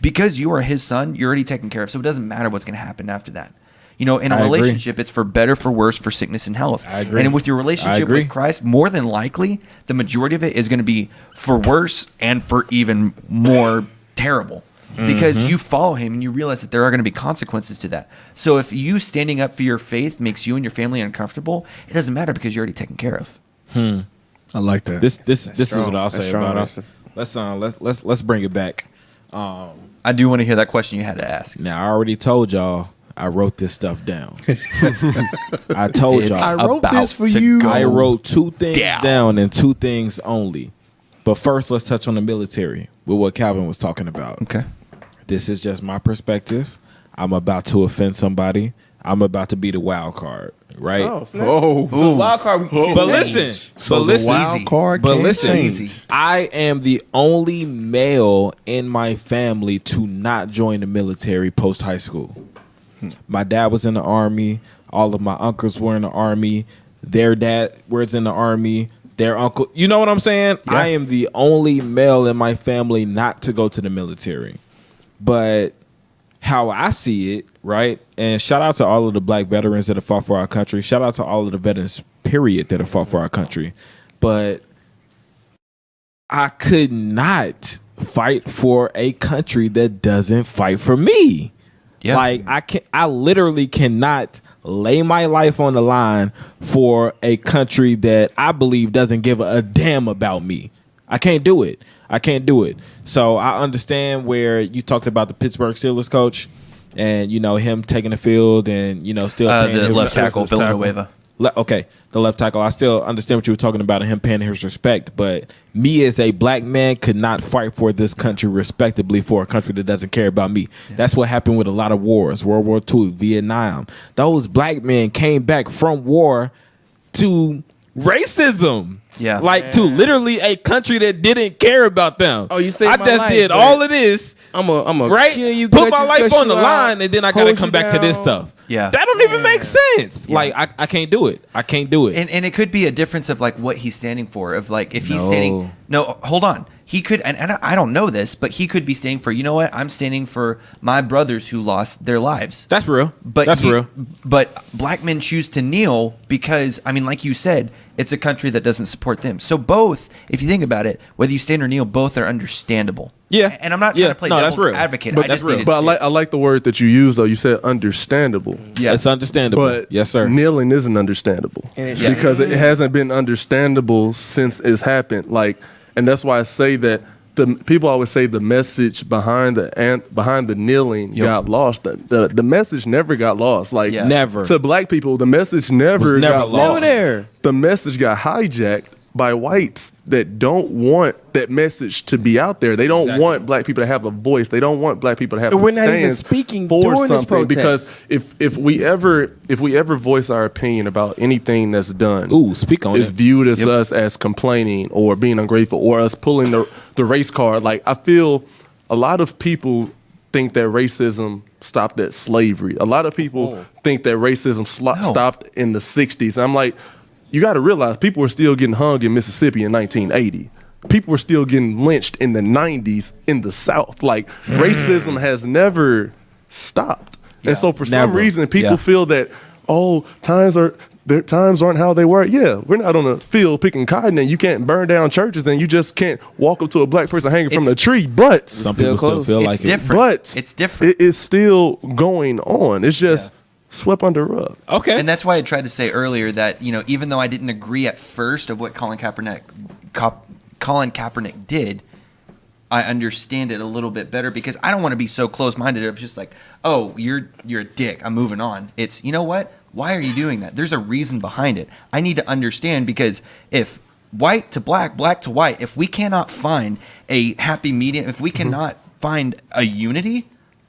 C: because you are His son, you're already taken care of. So it doesn't matter what's going to happen after that. In a
E: I agree.
C: relationship, it's for better, for worse, for sickness and health.
E: I agree.
C: And with your
E: I
C: relationship
E: agree.
C: with Christ, more than likely, the majority of it is going to be for worse and for even more terrible. Because
E: Mm-hmm.
C: you follow Him and you realize that there are going to be consequences to that. So if you standing up for your faith makes you and your family uncomfortable, it doesn't matter because you're already taken care of.
B: I like that.
E: This is
D: strong.
E: what I'll
D: That's
E: say
D: strong,
E: about
D: Austin.
E: it. Let's bring it back.
C: I do want to hear that question you had to ask.
E: Now I already told y'all I wrote this stuff down. I told y'all
B: I wrote
C: about
B: this for
C: to
B: you.
C: go.
E: I wrote 2 things
C: down.
E: down and 2 things only. But first, let's touch on the military with what Calvin was talking about.
C: Okay.
E: This is just my perspective. I'm about to offend somebody. I'm about to be the wild card, right?
D: Oh, snap.
B: Oh,
D: The wild card.
E: But listen,
B: so
E: but listen,
B: the wild card
E: but
B: can't
E: listen,
B: change.
E: I am the only male in my family to not join the military post high school. My dad was in the Army. All of my uncles were in the Army. Their dad was in the Army. Their uncle, you know what I'm saying?
C: Yeah.
E: I am the only male in my family not to go to the military. But how I see it, right? And shout out to all of the black veterans that have fought for our country. Shout out to all of the veterans, period, that have fought for our country. But I could not fight for a country that doesn't fight for me.
C: Yeah.
E: Like I literally cannot lay my life on the line for a country that I believe doesn't give a damn about me. I can't do it. So I understand where you talked about the Pittsburgh Steelers coach. and him taking the field and still paying
C: The
E: his
C: left tackle, Villanueva.
E: Okay, the left tackle. I still understand what you were talking about and him paying his respect, but me as a black man could not fight for this country respectably for a country that doesn't care about me. Yeah. That's what happened with a lot of wars, World War II, Vietnam. Those black men came back from war to racism.
C: Yeah.
E: To literally a country that didn't care about them.
D: Oh, you saved
E: I
D: my
E: just
D: life,
E: did
D: but
E: all of this.
D: I'm a
E: right?
D: kill you,
E: put
D: cut
E: my
D: you,
E: life
D: cut
E: on the
D: you out,
E: line, and then I gotta
D: hold
E: come
D: you
E: back to this
D: down.
E: stuff.
C: Yeah.
E: That don't even make sense.
C: Yeah.
E: I can't do it. I can't do it.
C: And it could be a difference of what he's standing for. Of if he's
E: No.
C: standing. No, hold on. He could, and I don't know this, but he could be standing for. You know what? I'm standing for my brothers who lost their lives.
E: That's real.
C: But
E: that's real.
C: But black men choose to kneel because, like you said, it's a country that doesn't support them. So both, if you think about it, whether you stand or kneel, both are understandable.
E: Yeah.
C: And I'm not trying to play
E: that's
C: devil's
E: real.
C: advocate.
E: But
C: I
E: that's
C: just
E: real.
C: needed
F: But
C: to say
F: I like the word that you used though. You said understandable.
C: Yeah.
E: It's understandable.
F: But
E: yes, sir.
F: kneeling isn't understandable
D: And it should
F: because it hasn't been understandable since it's happened. And that's why I say that the people always say the message behind the kneeling got lost. The message never got lost.
C: Yeah.
E: Never.
F: To black people, the message never
E: never
F: got
E: lost.
F: lost.
D: There.
F: The message got hijacked by whites that don't want that message to be out there. They don't
E: Exactly.
F: want black people to have a voice. They don't want black people to have
D: And
F: a
D: we're not even
F: stance
D: speaking
F: for
D: during this
F: something.
D: protest.
F: Because if we ever voice our opinion about anything that's done,
E: Ooh, speak on
F: it's
E: it.
F: viewed as us as complaining or being ungrateful or us pulling the race card. I feel a lot of people think that racism stopped at slavery. A lot of people think that racism stopped in the 60s. And I'm like, you got to realize people were still getting hung in Mississippi in 1980. People were still getting lynched in the 90s in the South. Racism has never stopped. And so for some
E: Never.
F: reason, people
E: Yeah.
F: feel that, times aren't how they were. Yeah, we're not on a field picking cotton and you can't burn down churches and you just can't walk up to a black person hanging from the tree. But
E: Some
D: Still
E: people still
D: close.
E: feel
C: it's
E: like it.
C: different.
F: But
C: it's different.
F: it is still going on. It's just swept under the rug.
E: Okay.
C: And that's why I tried to say earlier that, even though I didn't agree at first of what Colin Kaepernick did, I understand it a little bit better because I don't want to be so close-minded of just you're a dick, I'm moving on. It's, you know what? Why are you doing that? There's a reason behind it. I need to understand because if white to black, black to white, if we cannot find a happy medium, if we cannot find a unity,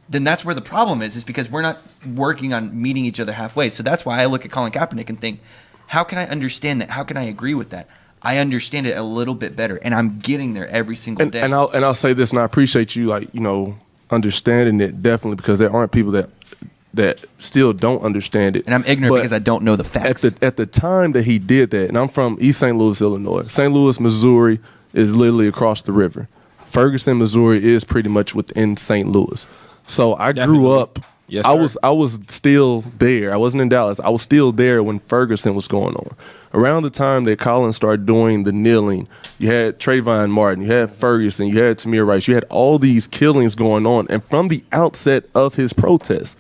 C: then that's where the problem is because we're not working on meeting each other halfway. So that's why I look at Colin Kaepernick and think, how can I understand that? How can I agree with that? I understand it a little bit better, and I'm getting there every single day.
F: And I'll say this, and I appreciate you understanding it definitely because there aren't people that still don't understand it.
C: And I'm ignorant
F: But
C: because I don't know the facts.
F: At the time that he did that, and I'm from East St. Louis, Illinois. St. Louis, Missouri is literally across the river. Ferguson, Missouri is pretty much within St. Louis. So I grew
E: Definitely.
F: up.
E: Yes,
F: I
E: sir.
F: was still there. I wasn't in Dallas. I was still there when Ferguson was going on. Around the time that Colin started doing the kneeling, you had Trayvon Martin, you had Ferguson, you had Tamir Rice, you had all these killings going on. And from the outset of his protest,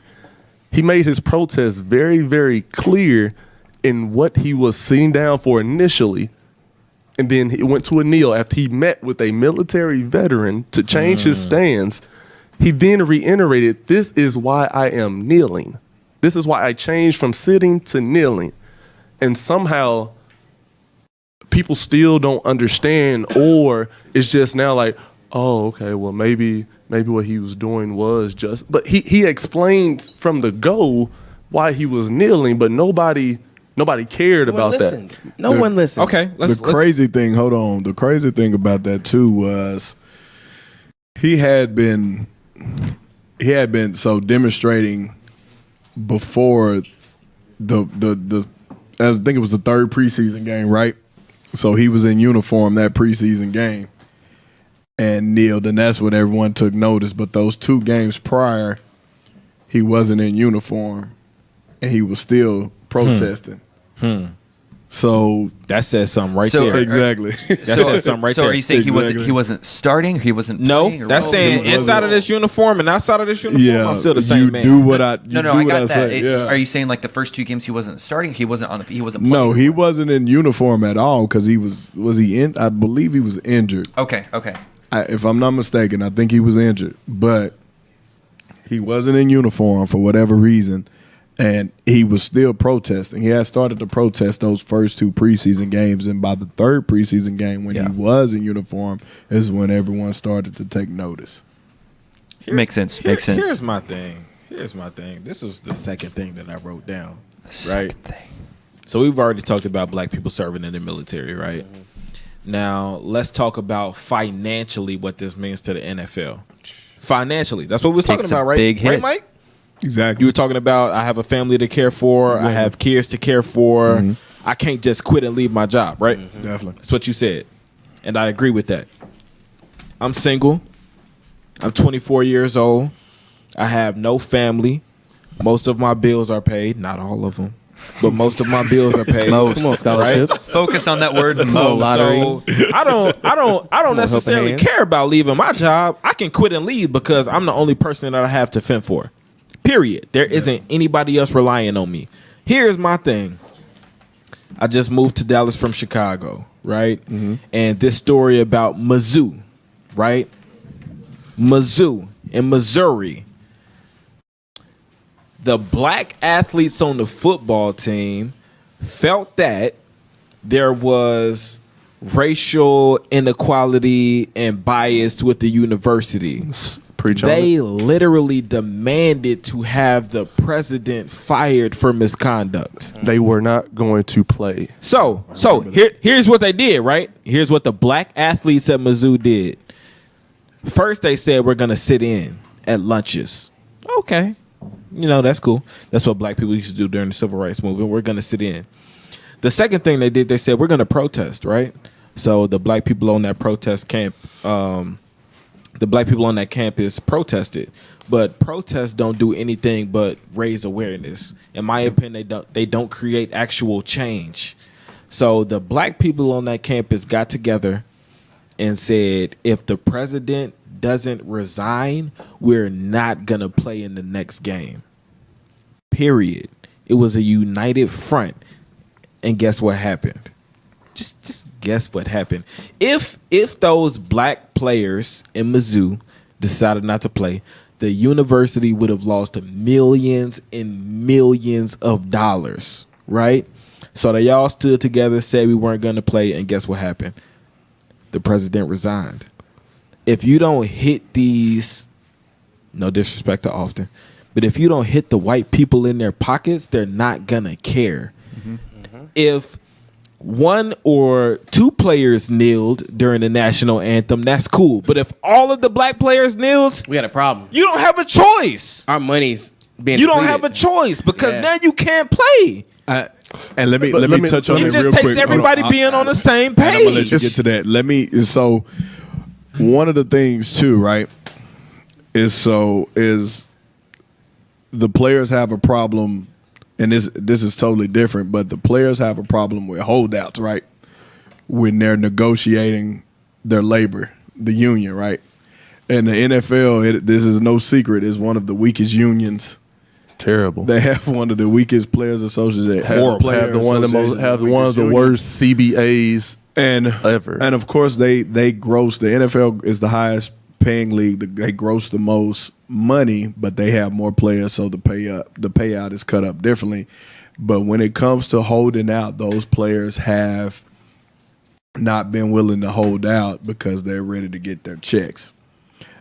F: he made his protest very, very clear in what he was sitting down for initially. And then he went to a kneel after he met with a military veteran to change his stance. He then reiterated, this is why I am kneeling. This is why I changed from sitting to kneeling. And somehow people still don't understand, or it's just now okay, well, maybe what he was doing was just, but he explained from the go why he was kneeling, but nobody cared about that.
D: No one listened.
E: Okay.
B: The crazy thing about that too was he had been so demonstrating before the I think it was the third preseason game, right? So he was in uniform that preseason game and kneeled, and that's when everyone took notice. But those 2 games prior, he wasn't in uniform and he was still protesting. So
E: that says something right
C: So-
E: there.
B: exactly.
E: That says something right
C: so
E: there.
C: are you saying
B: Exactly.
C: he wasn't starting? He wasn't
E: No,
C: playing, or
E: that's
C: what?
E: saying
B: He
E: inside of this uniform and outside of this uniform,
B: Yeah,
E: I'm still the same
B: you
E: man.
B: do what I
C: No,
B: do
C: I
B: what
C: got
B: I
C: that.
B: say. Yeah.
C: Are you saying the first 2 games he wasn't starting? He wasn't he wasn't playing?
B: No, he wasn't in uniform at all because he was he in? I believe he was injured.
C: Okay.
B: If I'm not mistaken, I think he was injured, but He wasn't in uniform for whatever reason, and he was still protesting. He had started to protest those first 2 preseason games, and by the 3rd preseason game, when he was in uniform, is when everyone started to take notice.
C: Makes sense. Makes sense.
E: Here's my thing. This is the second thing that I wrote down. Right. So we've already talked about black people serving in the military, right? Now let's talk about financially what this means to the NFL. Financially, that's what we was talking about, right?
C: Big hit.
E: Right, Mike?
B: Exactly.
E: You were talking about I have a family to care for, I have kids to care for. I can't just quit and leave my job, right?
B: Definitely.
E: That's what you said. And I agree with that. I'm single. I'm 24 years old. I have no family. Most of my bills are paid. Not all of them, but most of my bills are paid.
D: Come on, scholarships.
C: Focus on that word.
D: No lottery.
E: So I don't necessarily
D: hand.
E: care about leaving my job. I can quit and leave because I'm the only person that I have to fend for. Period. There isn't anybody else relying on me. Here's my thing. I just moved to Dallas from Chicago, right? And this story about Mizzou, right? Mizzou in Missouri. The black athletes on the football team felt that there was racial inequality and bias with the university.
F: Preach on
E: They
F: it.
E: literally demanded to have the president fired for misconduct.
F: They were not going to play.
E: So here's what they did, right? Here's what the black athletes at Mizzou did. First, they said we're gonna sit in at lunches. Okay, that's cool. That's what black people used to do during the civil rights movement. We're gonna sit in. The second thing they did, they said we're gonna protest, right? So the black people on that protest camp, the black people on that campus protested, but protests don't do anything but raise awareness. In my opinion, they don't create actual change. So the black people on that campus got together and said, if the president doesn't resign, we're not gonna play in the next game. Period. It was a united front. And guess what happened? Just guess what happened. If those black players in Mizzou decided not to play, the university would have lost millions and millions of dollars, right? So they all stood together, said we weren't going to play, and guess what happened? The president resigned. If you don't hit these, no disrespect to Austin, but if you don't hit the white people in their pockets, they're not going to care. If 1 or 2 players kneeled during the national anthem, that's cool. But if all of the black players kneeled,
D: We had a problem.
E: you don't have a choice.
D: Our money's being
E: You don't
D: depleted.
E: have a choice because
D: Yeah.
E: now you can't play.
B: And let me touch on
E: It
B: it
E: just
B: real
E: takes
B: quick.
E: everybody
B: Hold on.
E: being on the same
B: And I'm gonna let you
E: page.
B: get to that. So one of the things too, right, is the players have a problem, and this is totally different, but the players have a problem with holdouts, right? When they're negotiating their labor, the union, right? And the NFL, this is no secret, is one of the weakest unions.
F: Terrible.
B: They have one of the weakest players associated.
F: Have one of the worst CBAs
B: and
F: ever.
B: And of course, they gross. The NFL is the highest paying league. They gross the most money, but they have more players, so the payout is cut up differently. But when it comes to holding out, those players have not been willing to hold out because they're ready to get their checks.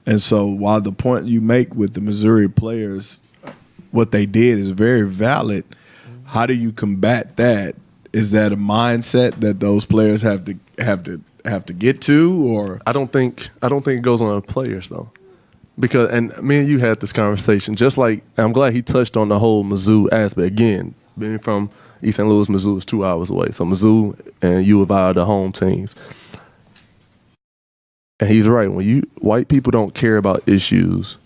B: And so, while the point you make with the Missouri players, what they did is very valid. How do you combat that? Is that a mindset that those players have to get to, or
F: I don't think it goes on the players though, because and me and you had this conversation. Just like I'm glad he touched on the whole Mizzou aspect again. Being from East St. Louis, Mizzou is 2 hours away, so Mizzou and U of I are the home teams. And he's right. When white people don't care about issues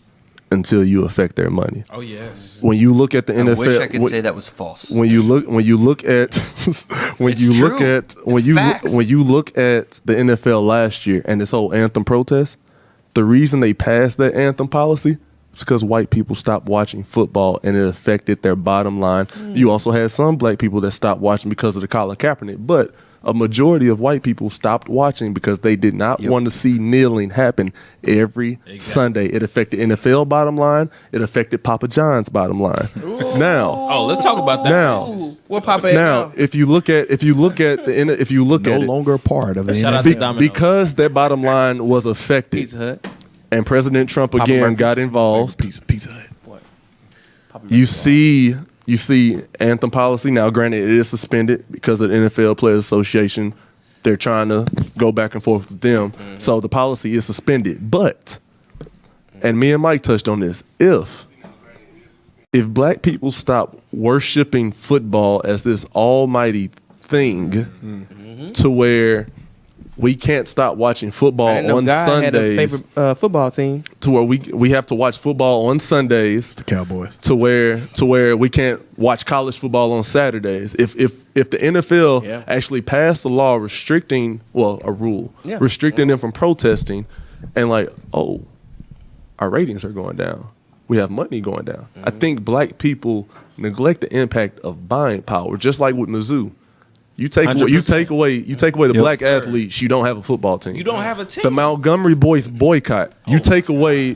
F: until you affect their money.
E: Oh yes.
F: When you look at the NFL,
C: I wish I could say that was false.
F: when you look at
C: Facts.
F: when you look at the NFL last year and this whole anthem protest, the reason they passed that anthem policy is because white people stopped watching football and it affected their bottom line. You also had some black people that stopped watching because of the Colin Kaepernick, but a majority of white people stopped watching because they did not want to see kneeling happen every Sunday. It affected NFL bottom line. It affected Papa John's bottom line. Now,
E: let's talk about that.
F: now,
D: What Papa?
F: now, if you look at the
B: No longer a part of it.
E: Shout out to Domino's.
F: because that bottom line was affected,
D: Pizza Hut.
F: and President Trump again
D: Murphy's.
F: got involved.
B: Pizza Hut.
F: You see anthem policy. Now, granted, it is suspended because of the NFL Players Association. They're trying to go back and forth with them. So the policy is suspended. But, and me and Mike touched on this, if black people stop worshiping football as this almighty thing to where we can't stop watching
D: I
F: football
D: didn't know
F: on
D: God had a
F: Sundays,
D: favorite football team.
F: to where we have to watch football on Sundays,
B: The Cowboys.
F: to where we can't watch college football on Saturdays. If the NFL actually passed a law restricting, a rule restricting them from protesting, and like, oh, our ratings are going down, we have money going down. I think black people neglect the impact of buying power, just like with Mizzou. You take away the black athletes, you don't have a football team.
E: You don't have a team.
F: The Montgomery boys boycott. You take away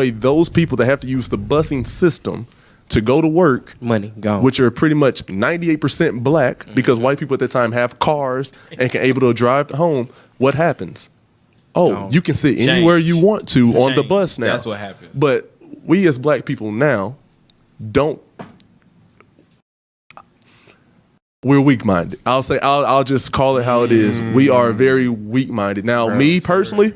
F: those people that have to use the busing system to go to work,
D: Money gone.
F: which are pretty much 98% black because white people at that time have cars and can able to drive to home. What happens? Oh,
D: Gone.
F: you can sit anywhere you want to on the
E: Change.
F: bus now.
E: That's what happens.
F: But we as black people now we're weak-minded. I'll just call it how it is. We are very weak-minded. Now, me personally,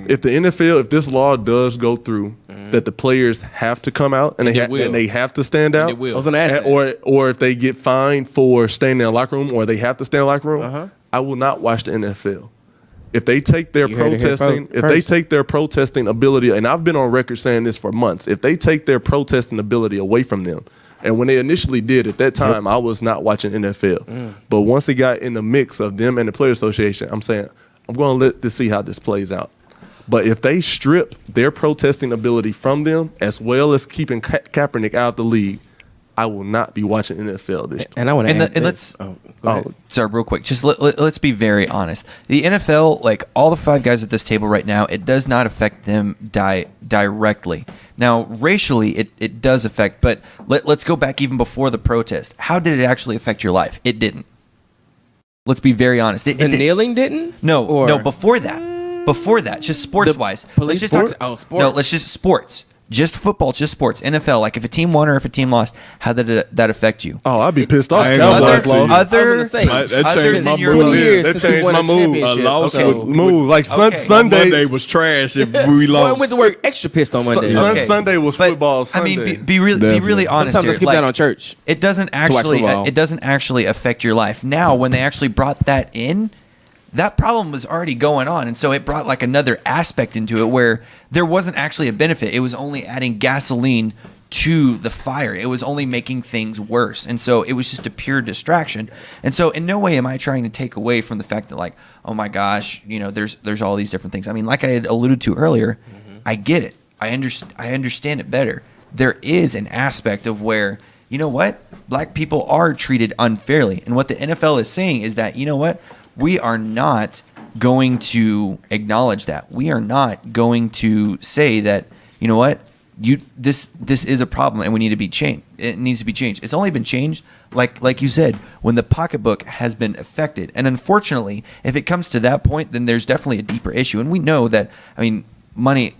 F: if this law does go through, that the players have to come out and they have to stand out,
E: It will.
D: I was gonna ask that.
F: or if they get fined for staying in the locker room, or they have to stay in the locker room, I will not watch the NFL. If they take their
D: You heard it here
F: protesting, if
D: first.
F: they take their protesting ability, and I've been on record saying this for months, if they take their protesting ability away from them. And when they initially did, at that time, I was not watching NFL. But once it got in the mix of them and the Players Association, I'm saying, I'm going to let this see how this plays out. But if they strip their protesting ability from them, as well as keeping Kaepernick out of the league, I will not be watching NFL this year.
D: And I want to
C: And
D: add
C: the- and
D: this.
C: let's-
D: Go ahead.
C: Sorry, real quick. Just let's be very honest. The NFL, like all the five guys at this table right now, it does not affect them directly. Now, racially, it does affect, but let's go back even before the protest. How did it actually affect your life? It didn't. Let's be very honest.
D: The kneeling didn't?
C: No,
D: Or-
C: no, before that, just sports wise.
D: police
C: Let's just
D: sports?
C: talk.
D: Oh,
C: No,
D: sports.
C: let's just sports. Just football, just sports. NFL, like if a team won or if a team lost, how did that affect you?
F: Oh, I'd be pissed off.
B: I ain't
F: Cowboys
B: gonna lie
F: lost.
B: to you.
D: I was
C: Other,
D: gonna say,
B: That
C: other
B: changed
C: than
B: my
C: your
B: mood.
D: 20 years
F: That
D: since we
F: changed
D: won
F: my
D: a
F: mood.
D: championship.
B: A loss
D: Okay.
B: would
F: Move like
C: Okay.
F: Sunday.
B: Monday was trash if we
D: Boy, I
B: lost.
D: went to work extra pissed on Monday.
C: Okay.
F: Sunday was
C: But,
F: football Sunday.
C: I mean, be really
B: Definitely.
C: honest.
D: Sometimes I
C: here.
D: skip
C: Like,
D: that on church.
C: It doesn't
D: football.
C: actually affect your life. Now, when they actually brought that in, that problem was already going on, and so it brought like another aspect into it where there wasn't actually a benefit. It was only adding gasoline to the fire. It was only making things worse, and so it was just a pure distraction. And so, in no way am I trying to take away from the fact that, like, oh my gosh, there's all these different things. I mean, like I had alluded to earlier, I get it. I understand it better. There is an aspect of where, you know what, black people are treated unfairly, and what the NFL is saying is that, you know what, we are not going to acknowledge that. We are not going to say that, you know what, this is a problem and we need to be changed. It needs to be changed. It's only been changed, like you said, when the pocketbook has been affected. And unfortunately, if it comes to that point, then there's definitely a deeper issue. And we know that, I mean, money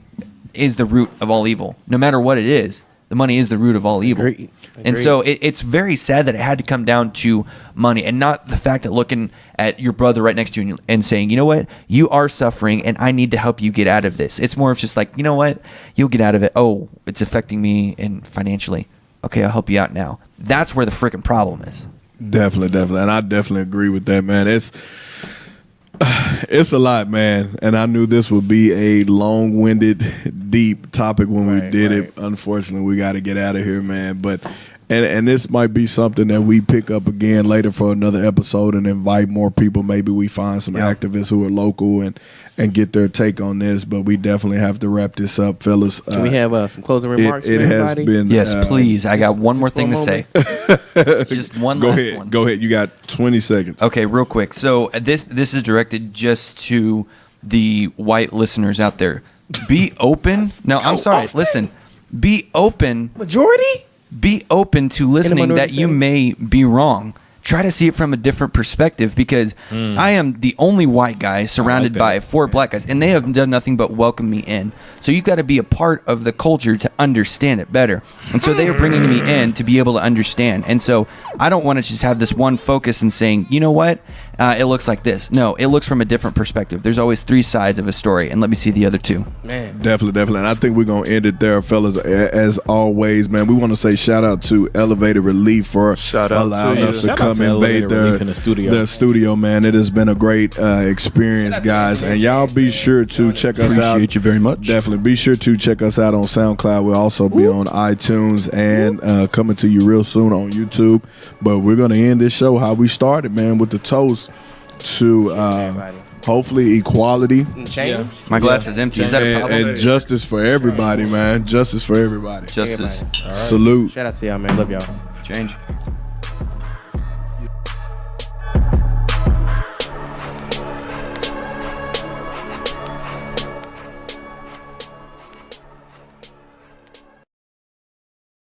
C: is the root of all evil. No matter what it is, the money is the root of all evil.
D: Agreed.
C: And so it's very sad that it had to come down to money and not the fact that looking at your brother right next to you and saying, you know what, you are suffering and I need to help you get out of this. It's more of just like, you know what, you'll get out of it. Oh, it's affecting me and financially. Okay, I'll help you out now. That's where the freaking problem is.
B: Definitely. And I definitely agree with that, man. It's a lot, man. And I knew this would be a long-winded, deep topic when we did it. Unfortunately, we got to get out of here, man. But And this might be something that we pick up again later for another episode and invite more people. Maybe we find some activists who are local and get their take on this. But we definitely have to wrap this up, fellas.
D: Can we have some closing remarks?
B: It
D: from
B: has
D: everybody?
B: been.
C: Yes, please. I got one more thing to
D: for
C: say.
D: a
C: Just one
B: Go
C: last
B: ahead.
C: one.
B: Go ahead. You got 20 seconds.
C: Okay, real quick. So this is directed just to the white listeners out there. Be open. No, I'm sorry. Listen. Be open.
D: Majority?
C: Be open to listening
D: minority
C: that you
D: setting?
C: may be wrong. Try to see it from a different perspective because I am the only white guy surrounded
E: that.
C: by 4 black guys, and they have done nothing but welcome me in. So you've got to be a part of the culture to understand it better. And so they are bringing me in to be able to understand. And so I don't want to just have this one focus and saying, you know what, it looks like this. No, it looks from a different perspective. There's always 3 sides of a story, and let me see the other 2.
D: Man.
B: Definitely. And I think we're going to end it there, fellas. As always, man, we want to say shout out to Elevated Relief for
F: Shout out to
B: allowing
F: you.
B: us to
E: Shout out
B: come
E: to
B: invade
E: Elevated Relief in the studio.
B: their studio, man. It has been a great experience, guys. And y'all be sure to check us out.
C: Appreciate you very much.
B: Definitely. Be sure to check us out on SoundCloud. We'll also be on iTunes and coming to you real soon on YouTube. But we're going to end this show how we started, man, with the toast to hopefully equality
D: Change?
C: My glass is empty. Is that a
B: and,
C: problem?
B: and justice for everybody, man. Justice for everybody.
C: Justice.
B: Salute.
D: Shout out to y'all, man. Love y'all.
C: Change.